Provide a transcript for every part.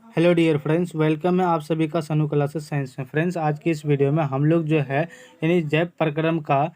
Hello dear friends, welcome है आप सभी का सनु क्लासेस साइंस में। फ्रेंड्स, आज की इस वीडियो में हम लोग जो है यानी जैव प्रक्रम का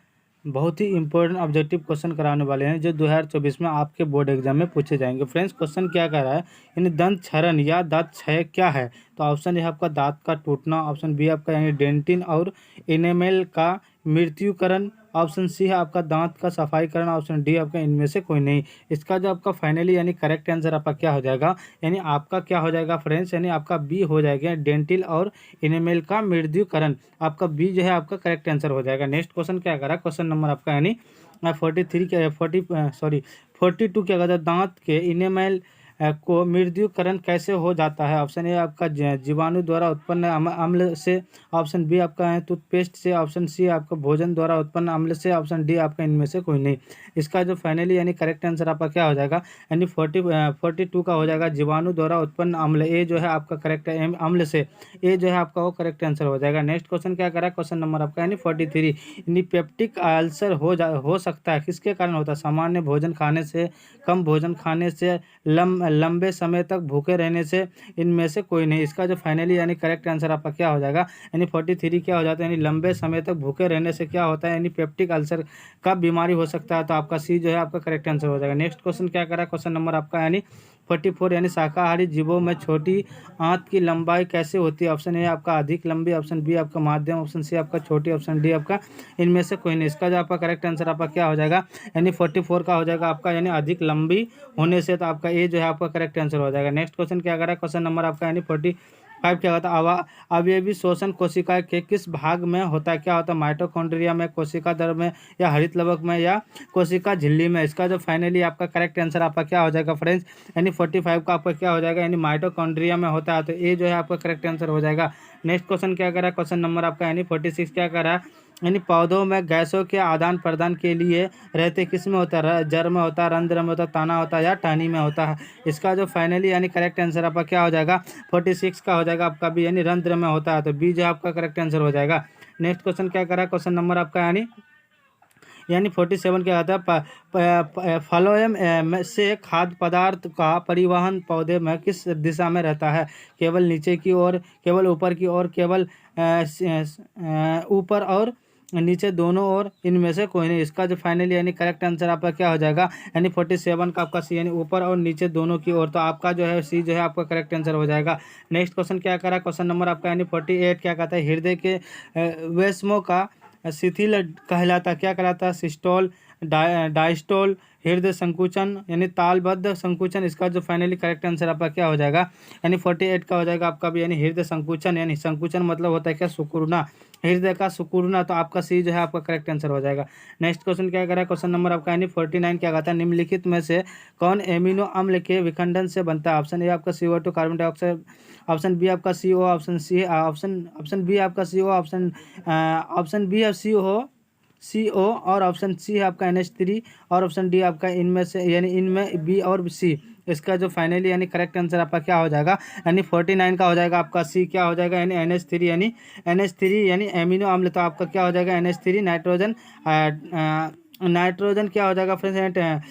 बहुत ही इंपॉर्टेंट ऑब्जेक्टिव क्वेश्चन कराने वाले हैं जो 2024 में आपके बोर्ड एग्जाम में पूछे जाएंगे। फ्रेंड्स, क्वेश्चन क्या कह रहा है, यानी दंत क्षरण या दांत क्षय क्या है। तो ऑप्शन ए आपका दांत का टूटना, ऑप्शन बी आपका यानी डेंटिन और इनेमेल का मृत्युकरण, ऑप्शन सी है आपका दांत का सफाईकरण, ऑप्शन डी आपका इनमें से कोई नहीं। इसका जो आपका फाइनली यानी करेक्ट आंसर आपका क्या हो जाएगा, यानी आपका क्या हो जाएगा फ्रेंड्स, यानी आपका बी हो जाएगा डेंटिल और इनेमेल का मृत्युकरण। आपका बी जो है आपका करेक्ट आंसर हो जाएगा। नेक्स्ट क्वेश्चन क्या करा, क्वेश्चन नंबर आपका यानी 43 के 42 क्या कहता है, दांत के इनेमेल को मृत्युकरण कैसे हो जाता है। ऑप्शन ए आपका जीवाणु द्वारा उत्पन्न अम्ल से, ऑप्शन बी आपका है टूथपेस्ट से, ऑप्शन सी आपका भोजन द्वारा उत्पन्न अम्ल से, ऑप्शन डी आपका इनमें से कोई नहीं। इसका जो फाइनली यानी करेक्ट आंसर आपका क्या हो जाएगा, यानी 42 का हो जाएगा जीवाणु द्वारा उत्पन्न अम्ल। ए जो है आपका करेक्ट है, अम्ल से ए जो है आपका वो करेक्ट आंसर हो जाएगा। नेक्स्ट क्वेश्चन क्या करा, क्वेश्चन नंबर आपका यानी 43, यानी पेप्टिक अल्सर हो सकता है किसके कारण होता है। सामान्य भोजन खाने से, कम भोजन खाने से, लंबे समय तक भूखे रहने से, इनमें से कोई नहीं। इसका जो फाइनली यानी करेक्ट आंसर आपका क्या हो जाएगा, यानी 43 क्या हो जाता है, यानी लंबे समय तक भूखे रहने से क्या होता है, यानी पेप्टिक अल्सर का बीमारी हो सकता है। तो आपका सी जो है आपका करेक्ट आंसर हो जाएगा। नेक्स्ट क्वेश्चन क्या करा, क्वेश्चन नंबर आपका यानी 44, यानी शाकाहारी जीवों में छोटी आंत की लंबाई कैसे होती है। ऑप्शन ए आपका अधिक लंबी, ऑप्शन बी आपका माध्यम, ऑप्शन सी आपका छोटी, ऑप्शन डी आपका इनमें से कोई नहीं। इसका जो आपका करेक्ट आंसर आपका क्या हो जाएगा, यानी 44 का हो जाएगा आपका यानी अधिक लंबी होने से। तो आपका ए जो है आपका करेक्ट आंसर हो जाएगा। नेक्स्ट क्वेश्चन क्या करा, क्वेश्चन नंबर आपका यानी 45 क्या होता है, अवयवी शोषण कोशिका के किस भाग में होता है। क्या होता है, माइटोकॉन्ड्रिया में, कोशिका द्रव में, या हरित लवक में, या कोशिका झिल्ली में। इसका जो फाइनली आपका करेक्ट आंसर आपका क्या हो जाएगा फ्रेंड्स, यानी 45 का आपका क्या हो जाएगा, यानी माइटोकॉन्ड्रिया में होता है। तो ए जो है आपका करेक्ट आंसर हो जाएगा। नेक्स्ट क्वेश्चन क्या करा, क्वेश्चन नंबर आपका यानी 46 क्या करा, यानी पौधों में गैसों के आदान प्रदान के लिए रहते किस में होता है, जड़ में होता है, रंध्र में होता है, तना होता है, या टहनी में होता है। इसका जो फाइनली यानी करेक्ट आंसर आपका क्या हो जाएगा, 46 का हो जाएगा आपका बी, यानी रंध्र में होता है। तो बी जो आपका करेक्ट आंसर हो जाएगा। नेक्स्ट क्वेश्चन क्या करा, क्वेश्चन नंबर आपका यानी 47 क्या आता है, फ्लोएम से खाद्य पदार्थ का परिवहन पौधे में किस दिशा में रहता है। केवल नीचे की ओर, केवल ऊपर की ओर, केवल ऊपर और नीचे दोनों ओर, इनमें से कोई नहीं। इसका जो फाइनली यानी करेक्ट आंसर आपका क्या हो जाएगा, यानी 47 का आपका सी, यानी ऊपर और नीचे दोनों की ओर। तो आपका जो है सी जो है आपका करेक्ट आंसर हो जाएगा। नेक्स्ट क्वेश्चन क्या करा, क्वेश्चन नंबर आपका यानी 48 क्या कहता है, हृदय के वेस्मों का शिथिल कहलाता, क्या कहलाता है, सिस्टोल, डायस्टोल, हृदय संकुचन यानी तालबद्ध संकुचन। इसका जो फाइनली करेक्ट आंसर आपका क्या हो जाएगा, यानी 48 का हो जाएगा आपका भी, यानी हृदय संकुचन, यानी संकुचन मतलब होता है क्या, सुकुड़ना, हृदय का सुकुड़ना। तो आपका सी जो है आपका करेक्ट आंसर हो जाएगा। नेक्स्ट क्वेश्चन क्या करा, क्वेश्चन नंबर आपका यानी 49 क्या कहता है, निम्नलिखित में से कौन एमिनो अम्ल के विखंडन से बनता है। ऑप्शन ए आपका CO2 carbon dioxide, option B आपका CO, option C option option B आपका CO, ऑप्शन बी है CO और ऑप्शन सी है आपका NH3, और ऑप्शन डी आपका इनमें से यानी इनमें बी और सी। इसका जो फाइनली यानी करेक्ट आंसर आपका क्या हो जाएगा, यानी 49 का हो जाएगा आपका सी क्या हो जाएगा, यानी NH3, यानी NH3 यानी एमिनो अम्ल। तो आपका क्या हो जाएगा, NH3 नाइट्रोजन, नाइट्रोजन क्या हो जाएगा फ्रेंड्स,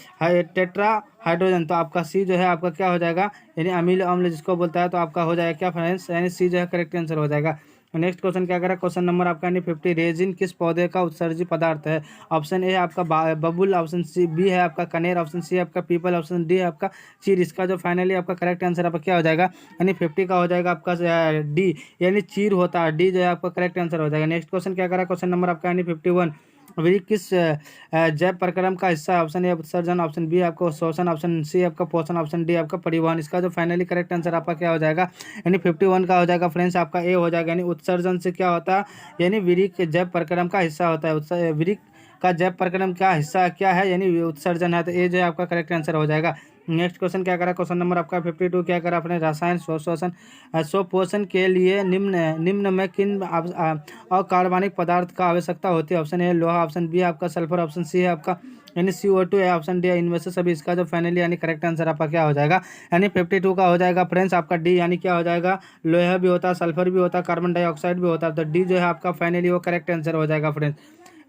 टेट्रा हाइड्रोजन। तो आपका सी जो है आपका क्या हो जाएगा, यानी अमीनो अम्ल जिसको बोलता है। तो आपका हो जाएगा क्या फ्रेंड्स, यानी सी जो है करेक्ट आंसर हो जाएगा। नेक्स्ट क्वेश्चन क्या करा, क्वेश्चन नंबर आपका यानी 50, रेजिन किस पौधे का उत्सर्जी पदार्थ है। ऑप्शन ए है आपका बबुल, ऑप्शन सी बी है आपका कनेर, ऑप्शन सी है आपका पीपल, ऑप्शन डी है आपका चीर। इसका जो फाइनली आपका करेक्ट आंसर आपका क्या हो जाएगा, यानी 50 का हो जाएगा आपका डी, यानी चीर होता है। डी जो है आपका करेक्ट आंसर हो जाएगा। नेक्स्ट क्वेश्चन क्या करा, क्वेश्चन नंबर आपका यानी 51, वृक्क किस जैव प्रक्रम का हिस्सा है। ऑप्शन ए उत्सर्जन, ऑप्शन बी आपको शोषण, ऑप्शन सी आपका पोषण, ऑप्शन डी आपका परिवहन। इसका जो फाइनली करेक्ट आंसर आपका क्या हो जाएगा, यानी 51 का हो जाएगा फ्रेंड्स आपका ए हो जाएगा। यानी उत्सर्जन से क्या होता है, यानी वृक्क जैव प्रक्रम का हिस्सा होता है। वृक्क का जैव प्रक्रम का हिस्सा क्या है, यानी उत्सर्जन है। तो ए जो है आपका करेक्ट आंसर हो जाएगा। नेक्स्ट क्वेश्चन क्या करा, क्वेश्चन नंबर आपका 52 क्या करा, अपने रसायन स्वपोषण के लिए निम्न निम्न में किन अकार्बनिक पदार्थ का आवश्यकता होती है। ऑप्शन ए लोहा, ऑप्शन बी आपका सल्फर, ऑप्शन सी है आपका यानी CO2 है, ऑप्शन डी इनमें से सभी। इसका जो फाइनली यानी करेक्ट आंसर आपका क्या हो जाएगा, यानी 52 का हो जाएगा फ्रेंड्स आपका डी, यानी क्या हो जाएगा, लोहा भी होता है, सल्फर भी होता है, कार्बन डाइऑक्साइड भी होता है। तो डी जो है आपका फाइनली वो करेक्ट आंसर हो जाएगा फ्रेंड्स।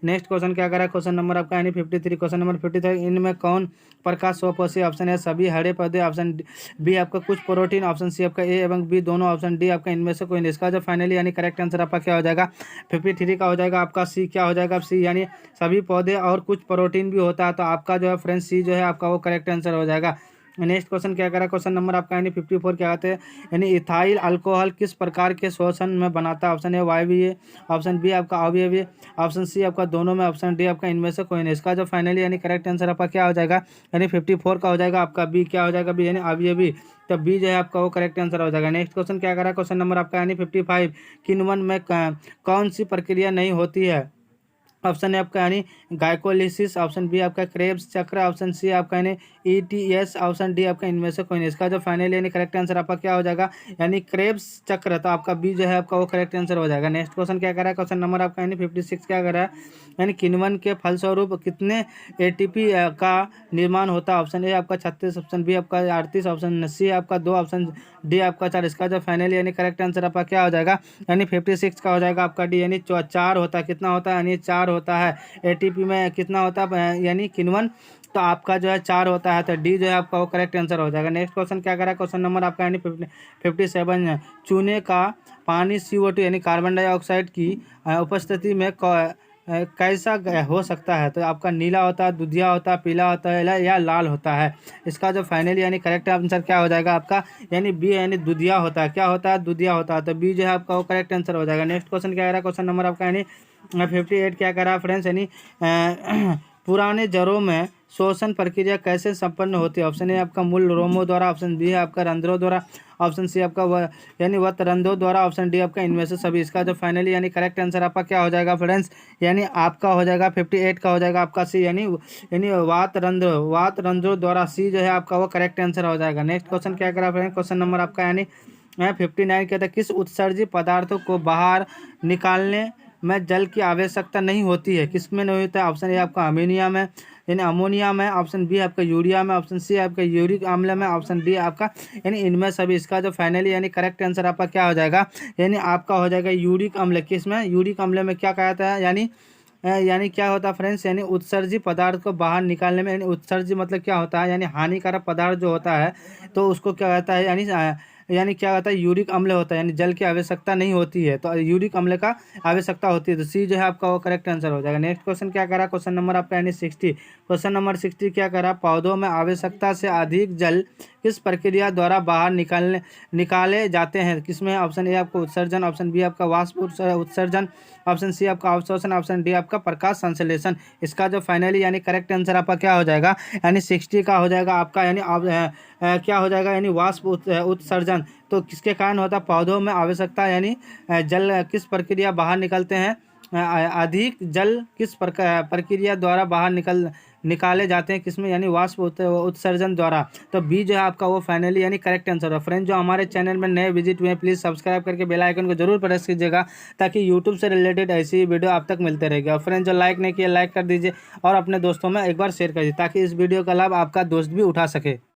नेक्स्ट क्वेश्चन क्या करा, क्वेश्चन नंबर आपका यानी 53। क्वेश्चन नंबर 53, इनमें कौन प्रकाश स्वपोषी? ऑप्शन है सभी हरे पौधे, ऑप्शन बी आपका कुछ प्रोटीन, ऑप्शन सी आपका ए एवं बी दोनों, ऑप्शन डी आपका इनमें से कोई नहीं। इसका जो फाइनली यानी करेक्ट आंसर आपका क्या हो जाएगा 53 का हो जाएगा आपका सी। क्या हो जाएगा सी, यानी सभी पौधे और कुछ प्रोटीन भी होता है, तो आपका जो है फ्रेंड्स सी जो है आपका वो करेक्ट आंसर हो जाएगा। नेक्स्ट क्वेश्चन क्या करा, क्वेश्चन नंबर आपका यानी 54 क्या आते हैं, यानी इथाइल अल्कोहल किस प्रकार के शोषण में बनाता है? ऑप्शन ए वायवीय, ऑप्शन बी आपका अवयवीय, ऑप्शन सी आपका दोनों में, ऑप्शन डी आपका इनमें से कोई नहीं। इसका जो फाइनली यानी करेक्ट आंसर आपका क्या हो जाएगा, यानी 54 का हो जाएगा आपका बी। क्या हो जाएगा बी, यानी अवयवी, तो बी जो है आपका वो करेक्ट आंसर हो जाएगा। नेक्स्ट क्वेश्चन क्या करा, क्वेश्चन नंबर आपका यानी 55, किण्वन में कौन सी प्रक्रिया नहीं होती है? ऑप्शन है आपका यानी गाइकोलिसिस, ऑप्शन बी आपका क्रेब्स चक्र, ऑप्शन सी आपका यानी ईटीएस, ऑप्शन डी आपका इनमें से कोई नहीं। इसका जो फाइनल यानी करेक्ट आंसर आपका क्या हो जाएगा, यानी क्रेब्स चक्र, तो आपका बी जो है आपका वो करेक्ट आंसर हो जाएगा। नेक्स्ट क्वेश्चन क्या कर रहा है, क्वेश्चन नंबर आपका यानी 56 क्या कर रहा है, यानी किण्वन के फलस्वरूप कितने एटीपी का निर्माण होता है? ऑप्शन ए आपका 36, ऑप्शन बी आपका 38, ऑप्शन सी आपका 2, ऑप्शन डी आपका 4। इसका जो फाइनल यानी करेक्ट आंसर आपका क्या हो जाएगा, यानी 56 का हो जाएगा आपका डी, यानी 4 होता है। कितना होता है, यानी 4 होता है। एटीपी में कितना होता है यानी किण्वन, तो आपका जो है 4 होता है, तो डी जो है आपका वो करेक्ट आंसर हो जाएगा। नेक्स्ट क्वेश्चन क्या करा, क्वेश्चन नंबर आपका यानी 57, चूने का पानी CO2 यानी कार्बन डाइऑक्साइड की उपस्थिति में कैसा हो सकता है? तो आपका नीला होता है, दुधिया होता है, पीला होता है या लाल होता है? इसका जो फाइनली यानी करेक्ट आंसर क्या हो जाएगा आपका, यानी बी, यानी दुधिया होता है। क्या होता है, दुधिया होता है, तो बी जो है आपका वो करेक्ट आंसर हो जाएगा। नेक्स्ट क्वेश्चन क्या कह रहा है, क्वेश्चन नंबर आपका यानी 58 क्या कह रहा है फ्रेंड्स, यानी पुराने जड़ों में शोषण प्रक्रिया कैसे संपन्न होती है? ऑप्शन ए आपका मूल रोमों द्वारा, ऑप्शन बी है आपका रंध्रों द्वारा, ऑप्शन सी आपका यानी वतरंध्रों द्वारा, ऑप्शन डी आपका इनमें से सभी। इसका जो फाइनली यानी करेक्ट आंसर आपका क्या हो जाएगा फ्रेंड्स, यानी आपका हो जाएगा 58 का हो जाएगा आपका सी, यानी वातरंध्रों द्वारा, सी जो है आपका वो करेक्ट आंसर हो जाएगा। नेक्स्ट क्वेश्चन क्या करा फ्रेंड्स, क्वेश्चन नंबर आपका यानी 59 कहता है किस उत्सर्जी पदार्थों को बाहर निकालने में जल की आवश्यकता नहीं होती है? किसमें नहीं होता है? ऑप्शन ए आपका अमोनिया में, यानी अमोनिया में, ऑप्शन बी आपका यूरिया में, ऑप्शन सी आपका यूरिक अम्ल में, ऑप्शन डी आपका यानी इनमें सभी। इसका जो फाइनली यानी करेक्ट आंसर आपका क्या हो जाएगा, यानी आपका हो जाएगा यूरिक अम्ल। किस में, यूरिक अम्ल में क्या कहता है, यानी क्या होता है फ्रेंड्स, यानी उत्सर्जी पदार्थ को बाहर निकालने में, यानी उत्सर्जी मतलब क्या होता है, यानी हानिकारक पदार्थ जो होता है, तो उसको क्या कहता है, यानी क्या होता है, यूरिक अम्ल होता है, यानी जल की आवश्यकता नहीं होती है, तो यूरिक अम्ल का आवश्यकता होती है, तो सी जो है आपका वो करेक्ट आंसर हो जाएगा। नेक्स्ट क्वेश्चन क्या करा, क्वेश्चन नंबर आपका यानी 60। क्वेश्चन नंबर 60 क्या करा, पौधों में आवश्यकता से अधिक जल किस प्रक्रिया द्वारा बाहर निकाले जाते हैं? किसमें? ऑप्शन ए आपका उत्सर्जन, ऑप्शन बी आपका वाष्प उत्सर्जन, ऑप्शन सी आपका अवशोषण, ऑप्शन डी आपका प्रकाश संश्लेषण। इसका जो फाइनली यानी करेक्ट आंसर आपका क्या हो जाएगा, यानी 60 का हो जाएगा आपका, यानी क्या हो जाएगा, यानी वाष्प उत्सर्जन। तो किसके कारण होता है, पौधों में आवश्यकता यानी जल किस प्रक्रिया बाहर निकलते हैं, अधिक जल किस प्रक्रिया द्वारा बाहर निकाले जाते हैं? किसमें? यानी वाष्प उत्सर्जन द्वारा। तो बी जो है आपका वो फाइनली यानी करेक्ट आंसर है। फ्रेंड जो हमारे चैनल में नए विजिट हुए हैं प्लीज़ सब्सक्राइब करके बेल आइकन को जरूर प्रेस कीजिएगा, ताकि यूट्यूब से रिलेटेड ऐसी वीडियो आप तक मिलते रहेगी। और फ्रेंड जो लाइक नहीं किया लाइक कर दीजिए और अपने दोस्तों में एक बार शेयर कर दीजिए, ताकि इस वीडियो का लाभ आपका दोस्त भी उठा सके।